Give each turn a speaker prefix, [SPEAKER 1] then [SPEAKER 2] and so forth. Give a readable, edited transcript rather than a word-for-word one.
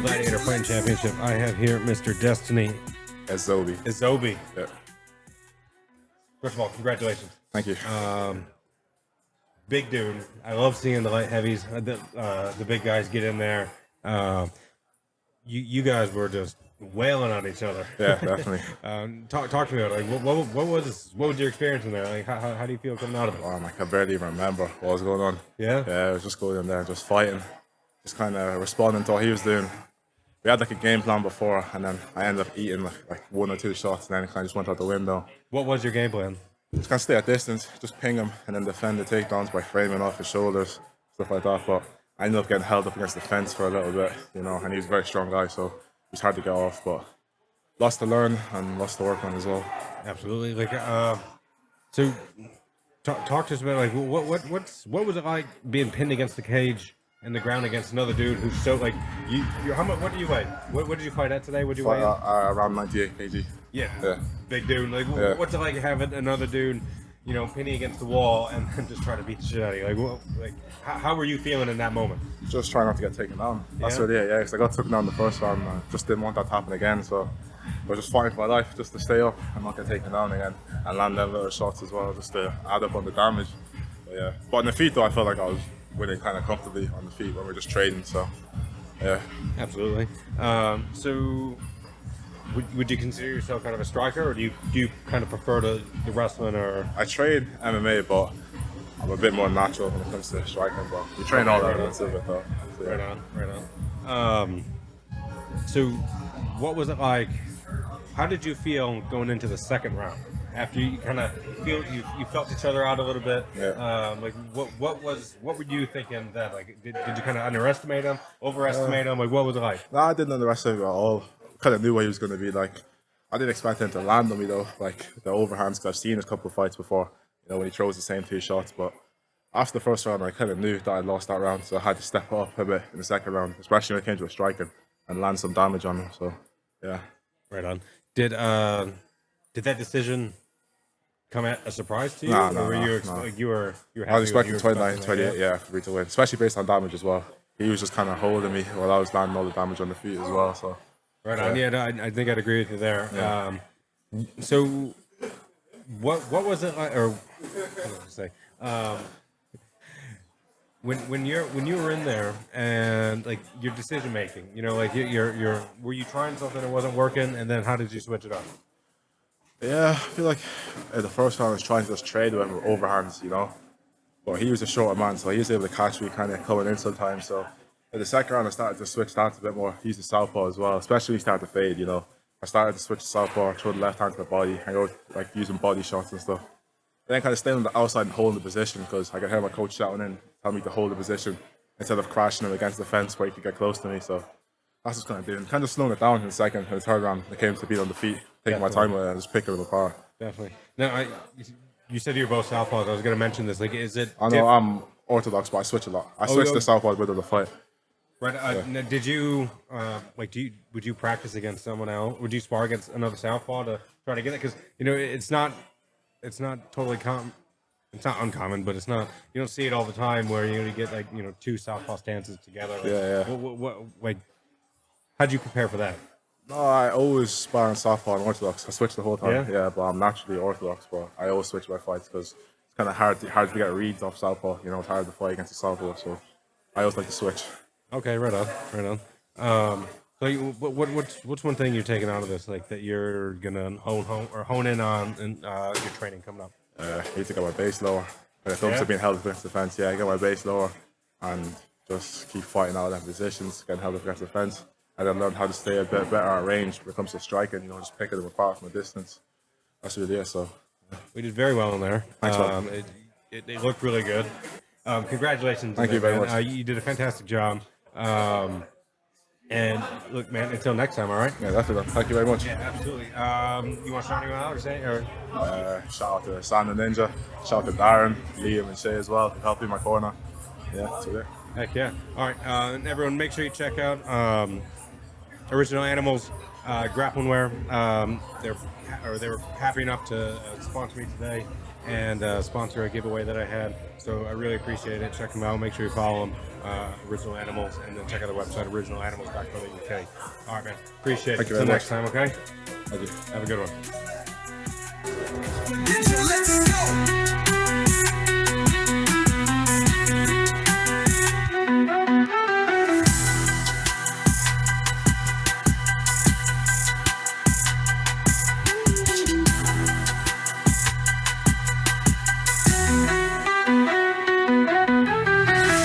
[SPEAKER 1] Gladiator Fighting Championship. I have here Mr. Destiny
[SPEAKER 2] Ezeobi.
[SPEAKER 1] Yeah. First of all, congratulations.
[SPEAKER 2] Thank you.
[SPEAKER 1] Big dude. I love seeing the light heavies, the big guys get in there. You guys were just wailing on each other.
[SPEAKER 2] Yeah, definitely.
[SPEAKER 1] Talk to me about it. Like, what was your experience in there? Like, how do you feel coming out of it?
[SPEAKER 2] I can barely even remember what was going on.
[SPEAKER 1] Yeah?
[SPEAKER 2] Yeah, I was just going in there, just fighting, just kind of responding to what he was doing. We had like a game plan before, and then I ended up eating like one or two shots, and then it kind of just went out the window.
[SPEAKER 1] What was your game plan?
[SPEAKER 2] Just kind of stay at distance, just ping him, and then defend the takedowns by framing off his shoulders, stuff like that. But I ended up getting held up against the fence for a little bit, and he's a very strong guy, so it was hard to get off. But lots to learn and lots to work on as well.
[SPEAKER 1] Absolutely. Like, so talk to us about like what was it like being pinned against the cage and the ground against another dude who's so like you how much, what do you weigh? What did you fight at today? What did you weigh?
[SPEAKER 2] Around 98 kg.
[SPEAKER 1] Yeah. Big dude. Like, what's it like having another dude, pinning against the wall and then just trying to beat the shit out of you? Like, how were you feeling in that moment?
[SPEAKER 2] Just trying not to get taken down. That's really it, yeah. Because I got taken down the first round, and I just didn't want that to happen again. So I was just fighting for my life, just to stay up and not get taken down again, and land them little shots as well, just to add up on the damage. But on the feet though, I felt like I was winning kind of comfortably on the feet when we were just trading. So yeah.
[SPEAKER 1] Absolutely. So. Would you consider yourself kind of a striker, or do you kind of prefer the wrestling? Or
[SPEAKER 2] I trade MMA, but I'm a bit more natural when it comes to striking. But we train all that of it though. So, yeah.
[SPEAKER 1] Right on. So, what was it like? How did you feel going into the second round after you kind of feel you felt each other out a little bit?
[SPEAKER 2] Yeah.
[SPEAKER 1] Like what were you thinking then? Like did you kind of underestimate him, overestimate him? Like what was it like?
[SPEAKER 2] No, I didn't underestimate him at all. Kind of knew what he was going to be like. I didn't expect him to land on me though, like the overhands, because I've seen a couple of fights before, when he throws the same two shots. But after the first round, I kind of knew that I'd lost that round, so I had to step up a bit in the second round, especially when it came to a striking, and land some damage on him. So, yeah.
[SPEAKER 1] Right on. Did that decision come at a surprise to you?
[SPEAKER 2] No.
[SPEAKER 1] Like you were happy?
[SPEAKER 2] I was expecting 29, 28, for me to win, especially based on damage as well. He was just kind of holding me while I was landing all the damage on the feet as well. So.
[SPEAKER 1] Right on. Yeah, no, I think I'd agree with you there.
[SPEAKER 2] Yeah.
[SPEAKER 1] So, what was it like, or what was I say? When you were in there and like your decision making, like you're were you trying something that wasn't working, and then how did you switch it up?
[SPEAKER 2] Yeah, I feel like the first round I was trying to just trade with him with overhands, but he was a shorter man, so he was able to catch me kind of coming in sometimes. So. In the second round, I started to switch stance a bit more. Use the southpaw as well, especially when he started to fade, I started to switch to southpaw, throw the left hand to the body, and go like using body shots and stuff. Then kind of staying on the outside and holding the position, because I could hear my coach shouting in, telling me to hold the position instead of crashing him against the fence where he could get close to me. So that's what I was kind of doing. Kind of slowing it down in the second and the third round. It came to beat on the feet, taking my time with it and just picking them apart.
[SPEAKER 1] Definitely. Now, you said you were both southpaws. I was going to mention this. Like, is it?
[SPEAKER 2] I know I'm orthodox, but I switch a lot. I switch to southpaw with the fight.
[SPEAKER 1] Right. Now, did you would you practice against someone else? Would you spar against another southpaw to try to get it? Because it's not totally it's not uncommon, but it's not, you don't see it all the time where you get like two southpaw stances together. Like,
[SPEAKER 2] yeah.
[SPEAKER 1] What how'd you prepare for that?
[SPEAKER 2] No, I always spar on southpaw and orthodox. I switch the whole time. Yeah, but I'm naturally orthodox, but I always switch my fights because it's kind of hard to get reads off southpaw. It's hard to fight against the southpaw, so I always like to switch.
[SPEAKER 1] Okay, right on. So what's one thing you're taking out of this, like that you're gonna hone in on in your training coming up?
[SPEAKER 2] I need to get my base lower. When it comes to being held against the fence, I get my base lower and just keep fighting out of them positions, getting held against the fence, and then learn how to stay a bit better at range when it comes to striking. Just picking them apart from a distance. That's really it. So
[SPEAKER 1] we did very well in there.
[SPEAKER 2] Thanks,
[SPEAKER 1] it looked really good. Congratulations.
[SPEAKER 2] Thank you very much.
[SPEAKER 1] You did a fantastic job. And look, man, until next time, all right?
[SPEAKER 2] Yeah, definitely. Thank you very much.
[SPEAKER 1] Yeah, absolutely. You want to shout anyone out or say?
[SPEAKER 2] Shout out to Sam the Ninja. Shout out to Darren, Liam, and Shay as well for helping my corner. Yeah, that's it.
[SPEAKER 1] Heck yeah. All right, and everyone, make sure you check out Original Animals. grappling wear. They were happy enough to sponsor me today and sponsor a giveaway that I had. So I really appreciate it. Check them out. Make sure you follow them, Original Animals, and then check out the website, originalanimals.co.uk. All right, man. Appreciate it.
[SPEAKER 2] Thank you
[SPEAKER 1] Until
[SPEAKER 2] very
[SPEAKER 1] next time, okay?
[SPEAKER 2] Thank you.
[SPEAKER 1] Have a good one.